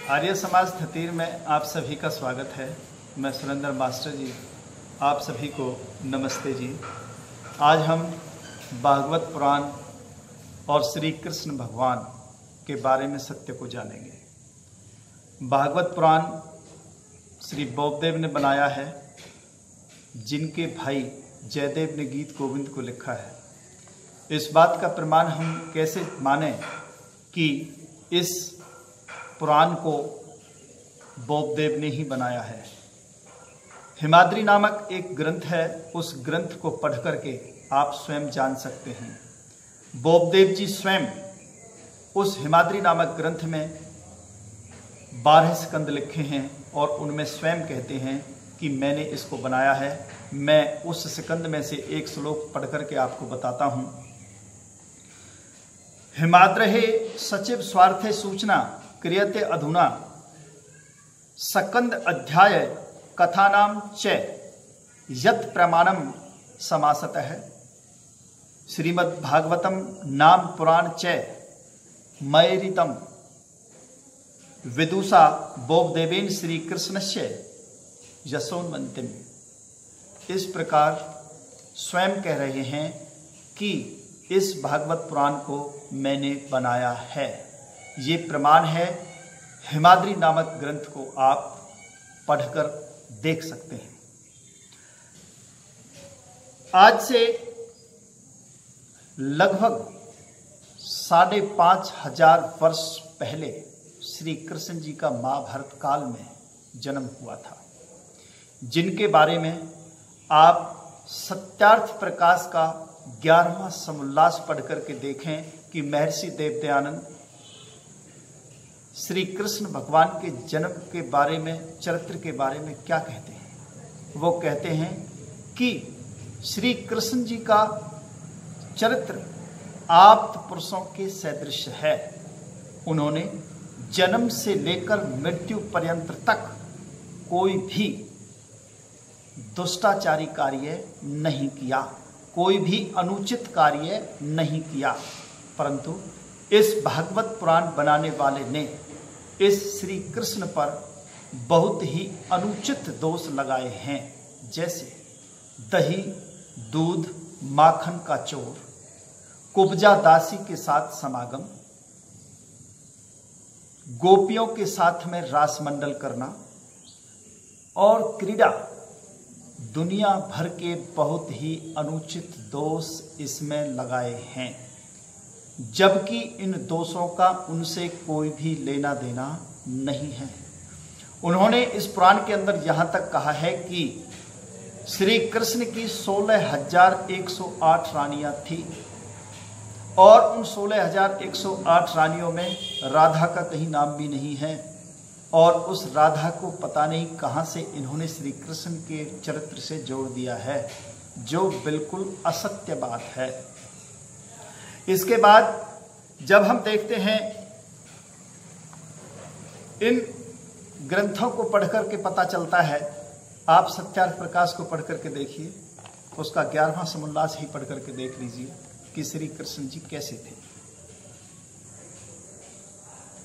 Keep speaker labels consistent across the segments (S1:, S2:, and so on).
S1: आर्य समाज थतीर में आप सभी का स्वागत है। मैं सुरेंद्र मास्टर जी आप सभी को नमस्ते जी। आज हम भागवत पुराण और श्री कृष्ण भगवान के बारे में सत्य को जानेंगे। भागवत पुराण श्री बोपदेव ने बनाया है, जिनके भाई जयदेव ने गीत गोविंद को लिखा है। इस बात का प्रमाण हम कैसे माने कि इस पुराण को बोपदेव ने ही बनाया है। हिमाद्री नामक एक ग्रंथ है, उस ग्रंथ को पढ़ करके आप स्वयं जान सकते हैं। बोपदेव जी स्वयं उस हिमाद्री नामक ग्रंथ में 12 स्कंद लिखे हैं और उनमें स्वयं कहते हैं कि मैंने इसको बनाया है। मैं उस स्कंद में से एक श्लोक पढ़ करके आपको बताता हूं। हिमाद्रहे सचिव स्वार्थे सूचना क्रियते अधुना सकंद अध्याय कथानाम च यत् प्रमाणम समासतः श्रीमद् भागवतम नाम पुराण च मैरितम विदुषा बोपदेवेन श्री कृष्णस्य यशोन्वन्तिम। इस प्रकार स्वयं कह रहे हैं कि इस भागवत पुराण को मैंने बनाया है। ये प्रमाण है। हिमाद्री नामक ग्रंथ को आप पढ़कर देख सकते हैं। आज से लगभग 5,500 वर्ष पहले श्री कृष्ण जी का महाभारत काल में जन्म हुआ था, जिनके बारे में आप सत्यार्थ प्रकाश का 11वां समुल्लास पढ़ करके देखें कि महर्षि देवदयानंद श्री कृष्ण भगवान के जन्म के बारे में, चरित्र के बारे में क्या कहते हैं। वो कहते हैं कि श्री कृष्ण जी का चरित्र आप्त पुरुषों के सदृश है। उन्होंने जन्म से लेकर मृत्यु पर्यंत तक कोई भी दुष्टाचारी कार्य नहीं किया, कोई भी अनुचित कार्य नहीं किया। परंतु इस भागवत पुराण बनाने वाले ने इस श्री कृष्ण पर बहुत ही अनुचित दोष लगाए हैं, जैसे दही दूध माखन का चोर, कुब्जा दासी के साथ समागम, गोपियों के साथ में रासमंडल करना और क्रीड़ा, दुनिया भर के बहुत ही अनुचित दोष इसमें लगाए हैं, जबकि इन दोषों का उनसे कोई भी लेना देना नहीं है। उन्होंने इस पुराण के अंदर यहाँ तक कहा है कि श्री कृष्ण की 16,108 रानियां थी और उन 16,108 रानियों में राधा का कहीं नाम भी नहीं है, और उस राधा को पता नहीं कहाँ से इन्होंने श्री कृष्ण के चरित्र से जोड़ दिया है, जो बिल्कुल असत्य बात है। इसके बाद जब हम देखते हैं इन ग्रंथों को पढ़ करके पता चलता है, आप सत्यार्थ प्रकाश को पढ़ करके देखिए, उसका 11वां समुल्लास ही पढ़ करके देख लीजिए कि श्री कृष्ण जी कैसे थे।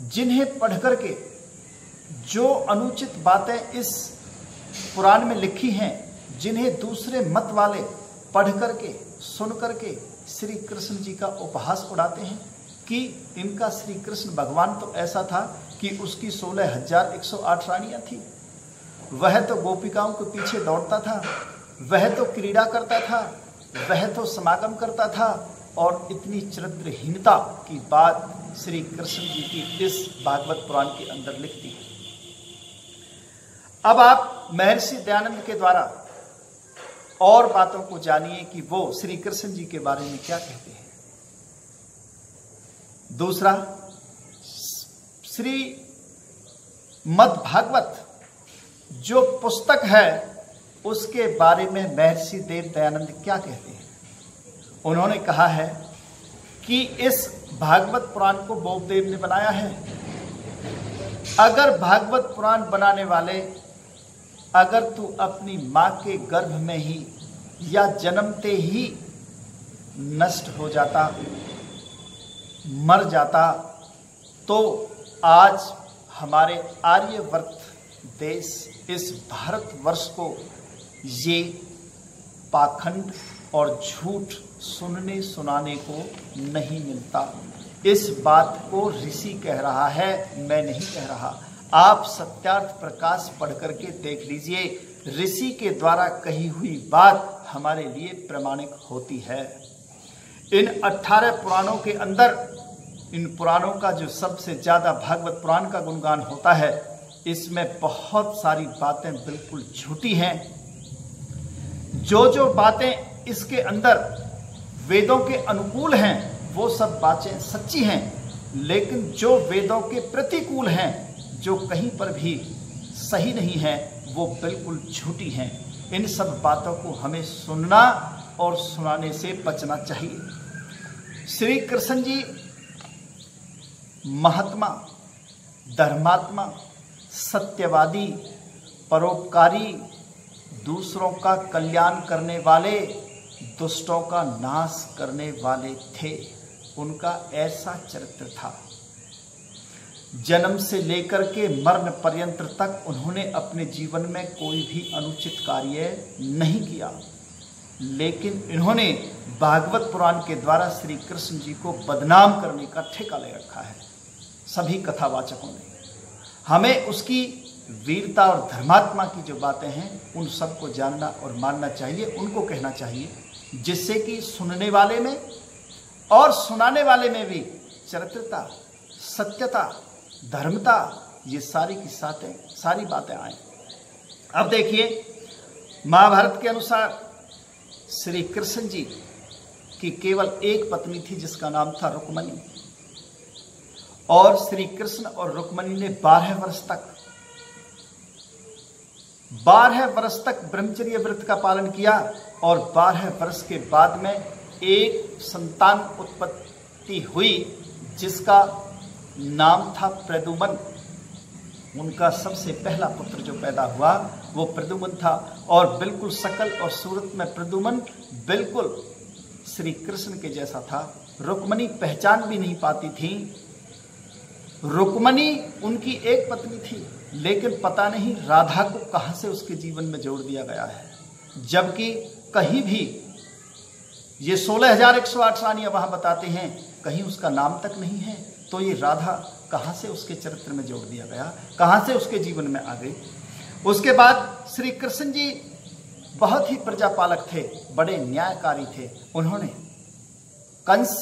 S1: जिन्हें पढ़ करके जो अनुचित बातें इस पुराण में लिखी हैं, जिन्हें दूसरे मत वाले पढ़ करके सुन करके श्री कृष्ण जी का उपहास उड़ाते हैं कि इनका श्री कृष्ण भगवान तो ऐसा था कि उसकी 16,108 रानियां थी, वह तो गोपिकाओं के पीछे दौड़ता था, वह तो क्रीड़ा करता था, वह तो समागम करता था, और इतनी चरित्रहीनता की बात श्री कृष्ण जी की इस भागवत पुराण के अंदर लिखती है। अब आप महर्षि दयानंद के द्वारा और बातों को जानिए कि वो श्री कृष्ण जी के बारे में क्या कहते हैं। दूसरा, श्री मद् भागवत जो पुस्तक है उसके बारे में महर्षि देव दयानंद क्या कहते हैं। उन्होंने कहा है कि इस भागवत पुराण को बोपदेव ने बनाया है। अगर भागवत पुराण बनाने वाले, अगर तू अपनी मां के गर्भ में ही या जन्मते ही नष्ट हो जाता, मर जाता, तो आज हमारे आर्यवर्त देश, इस भारतवर्ष को ये पाखंड और झूठ सुनने सुनाने को नहीं मिलता। इस बात को ऋषि कह रहा है, मैं नहीं कह रहा। आप सत्यार्थ प्रकाश पढ़ करके देख लीजिए, ऋषि के द्वारा कही हुई बात हमारे लिए प्रमाणिक होती है। इन 18 पुराणों के अंदर, इन पुराणों का जो सबसे ज्यादा भागवत पुराण का गुणगान होता है, इसमें बहुत सारी बातें बिल्कुल झूठी हैं। जो बातें इसके अंदर वेदों के अनुकूल हैं वो सब बातें सच्ची हैं, लेकिन जो वेदों के प्रतिकूल हैं, जो कहीं पर भी सही नहीं है, वो बिल्कुल झूठी हैं। इन सब बातों को हमें सुनना और सुनाने से बचना चाहिए। श्री कृष्ण जी महात्मा, धर्मात्मा, सत्यवादी, परोपकारी, दूसरों का कल्याण करने वाले, दुष्टों का नाश करने वाले थे। उनका ऐसा चरित्र था। जन्म से लेकर के मरण पर्यंत तक उन्होंने अपने जीवन में कोई भी अनुचित कार्य नहीं किया, लेकिन इन्होंने भागवत पुराण के द्वारा श्री कृष्ण जी को बदनाम करने का ठेका ले रखा है। सभी कथावाचकों ने हमें उसकी वीरता और धर्मात्मा की जो बातें हैं, उन सबको जानना और मानना चाहिए, उनको कहना चाहिए, जिससे कि सुनने वाले में और सुनाने वाले में भी चरित्रता, सत्यता, धर्मता, ये सारी की सारी बातें आए। अब देखिए, महाभारत के अनुसार श्री कृष्ण जी की केवल एक पत्नी थी, जिसका नाम था रुक्मणी, और श्री कृष्ण और रुक्मणी ने 12 वर्ष तक ब्रह्मचर्य व्रत का पालन किया, और 12 वर्ष के बाद में एक संतान उत्पत्ति हुई, जिसका नाम था प्रद्युम्न। उनका सबसे पहला पुत्र जो पैदा हुआ वो प्रद्युम्न था, और बिल्कुल शकल और सूरत में प्रद्युम्न बिल्कुल श्री कृष्ण के जैसा था। रुक्मणी पहचान भी नहीं पाती थी। रुक्मणी उनकी एक पत्नी थी, लेकिन पता नहीं राधा को कहां से उसके जीवन में जोड़ दिया गया है, जबकि कहीं भी ये 16,108 रानियां वहां बताते हैं, कहीं उसका नाम तक नहीं है। तो ये राधा कहां से उसके चरित्र में जोड़ दिया गया, कहां से उसके जीवन में आ गई। उसके बाद श्री कृष्ण जी बहुत ही प्रजापालक थे, बड़े न्यायकारी थे। उन्होंने कंस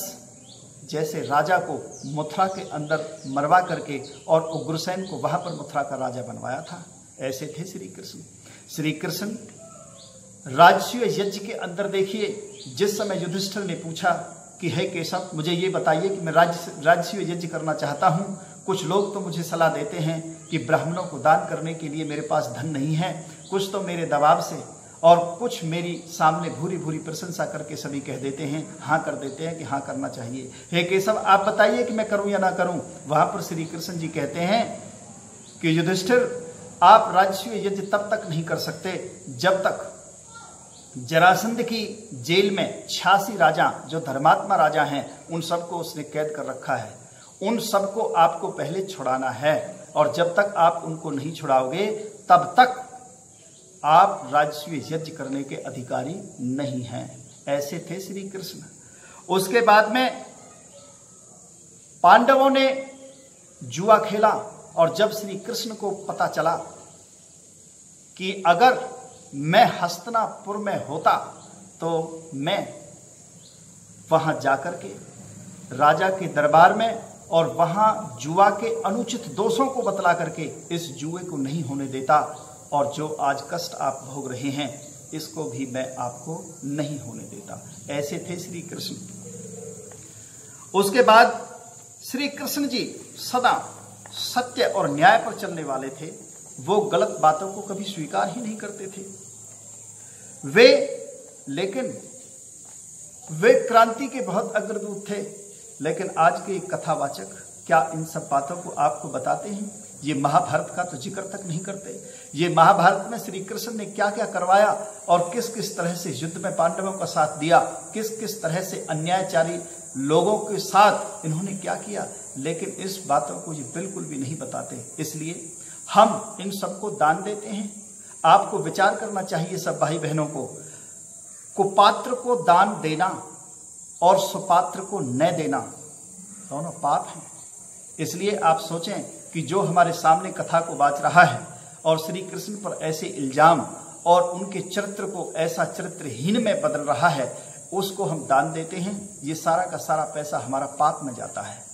S1: जैसे राजा को मथुरा के अंदर मरवा करके और उग्रसेन को वहां पर मथुरा का राजा बनवाया था। ऐसे थे श्री कृष्ण। श्री कृष्ण राजसूय यज्ञ के अंदर देखिए, जिस समय युधिष्ठिर ने पूछा कि हे केशव, मुझे ये बताइए कि मैं राजसूय यज्ञ करना चाहता हूँ। कुछ लोग तो मुझे सलाह देते हैं कि ब्राह्मणों को दान करने के लिए मेरे पास धन नहीं है, कुछ तो मेरे दबाव से, और कुछ मेरी सामने भूरी भूरी प्रशंसा करके सभी कह देते हैं, हाँ कर देते हैं कि हाँ करना चाहिए। हे केशव, आप बताइए कि मैं करूं या ना करूं। वहां पर श्री कृष्ण जी कहते हैं कि युधिष्ठिर, आप राजसूय यज्ञ तब तक नहीं कर सकते जब तक जरासंध की जेल में 86 राजा जो धर्मात्मा राजा हैं, उन सबको उसने कैद कर रखा है। उन सबको आपको पहले छुड़ाना है, और जब तक आप उनको नहीं छुड़ाओगे तब तक आप राजसूय यज्ञ करने के अधिकारी नहीं हैं। ऐसे थे श्री कृष्ण। उसके बाद में पांडवों ने जुआ खेला, और जब श्री कृष्ण को पता चला कि अगर मैं हस्तिनापुर में होता तो मैं वहां जाकर के राजा के दरबार में और वहां जुआ के अनुचित दोषों को बतला करके इस जुए को नहीं होने देता, और जो आज कष्ट आप भोग रहे हैं इसको भी मैं आपको नहीं होने देता। ऐसे थे श्री कृष्ण। उसके बाद श्री कृष्ण जी सदा सत्य और न्याय पर चलने वाले थे। वो गलत बातों को कभी स्वीकार ही नहीं करते थे। वे क्रांति के बहुत अग्रदूत थे, लेकिन आज के कथावाचक क्या इन सब बातों को आपको बताते हैं? ये महाभारत का तो जिक्र तक नहीं करते। ये महाभारत में श्री कृष्ण ने क्या क्या करवाया और किस किस तरह से युद्ध में पांडवों का साथ दिया, किस किस तरह से अन्यायचारी लोगों के साथ इन्होंने क्या किया, लेकिन इस बातों को ये बिल्कुल भी नहीं बताते। इसलिए हम इन सबको दान देते हैं। आपको विचार करना चाहिए सब भाई बहनों को, कुपात्र को दान देना और सुपात्र को न देना दोनों पाप हैं। इसलिए आप सोचें कि जो हमारे सामने कथा को बाँच रहा है और श्री कृष्ण पर ऐसे इल्जाम और उनके चरित्र को ऐसा चरित्रहीन में बदल रहा है, उसको हम दान देते हैं, ये सारा का सारा पैसा हमारा पाप में जाता है।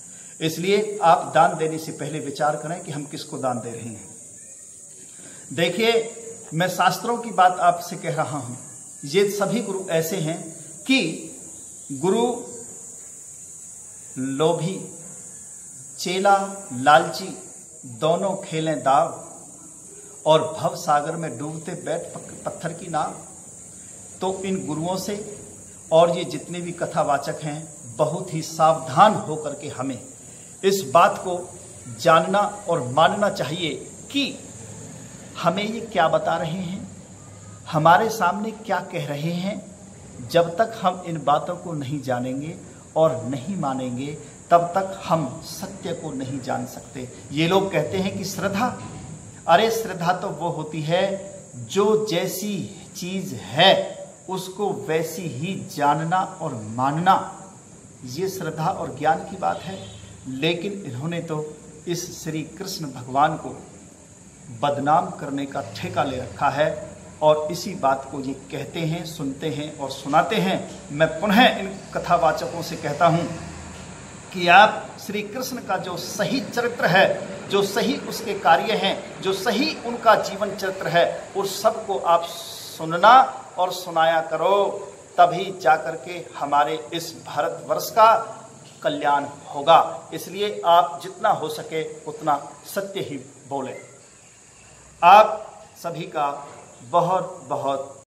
S1: इसलिए आप दान देने से पहले विचार करें कि हम किसको दान दे रहे हैं। देखिए, मैं शास्त्रों की बात आपसे कह रहा हूं। ये सभी गुरु ऐसे हैं कि गुरु लोभी, चेला लालची दोनों खेलें दाव और भव सागर में डूबते बैठ पत्थर की नाव। तो इन गुरुओं से और ये जितने भी कथावाचक हैं, बहुत ही सावधान होकर के हमें इस बात को जानना और मानना चाहिए कि हमें ये क्या बता रहे हैं, हमारे सामने क्या कह रहे हैं। जब तक हम इन बातों को नहीं जानेंगे और नहीं मानेंगे, तब तक हम सत्य को नहीं जान सकते। ये लोग कहते हैं कि श्रद्धा, अरे श्रद्धा तो वो होती है जो जैसी चीज है उसको वैसी ही जानना और मानना, ये श्रद्धा और ज्ञान की बात है। लेकिन इन्होंने तो इस श्री कृष्ण भगवान को बदनाम करने का ठेका ले रखा है और इसी बात को ये कहते हैं, सुनते हैं और सुनाते हैं। मैं पुनः इन कथावाचकों से कहता हूं कि आप श्री कृष्ण का जो सही चरित्र है, जो सही उसके कार्य हैं, जो सही उनका जीवन चरित्र है, उस सब को आप सुनना और सुनाया करो, तभी जाकर के हमारे इस भारतवर्ष का कल्याण होगा। इसलिए आप जितना हो सके उतना सत्य ही बोलें। आप सभी का बहुत बहुत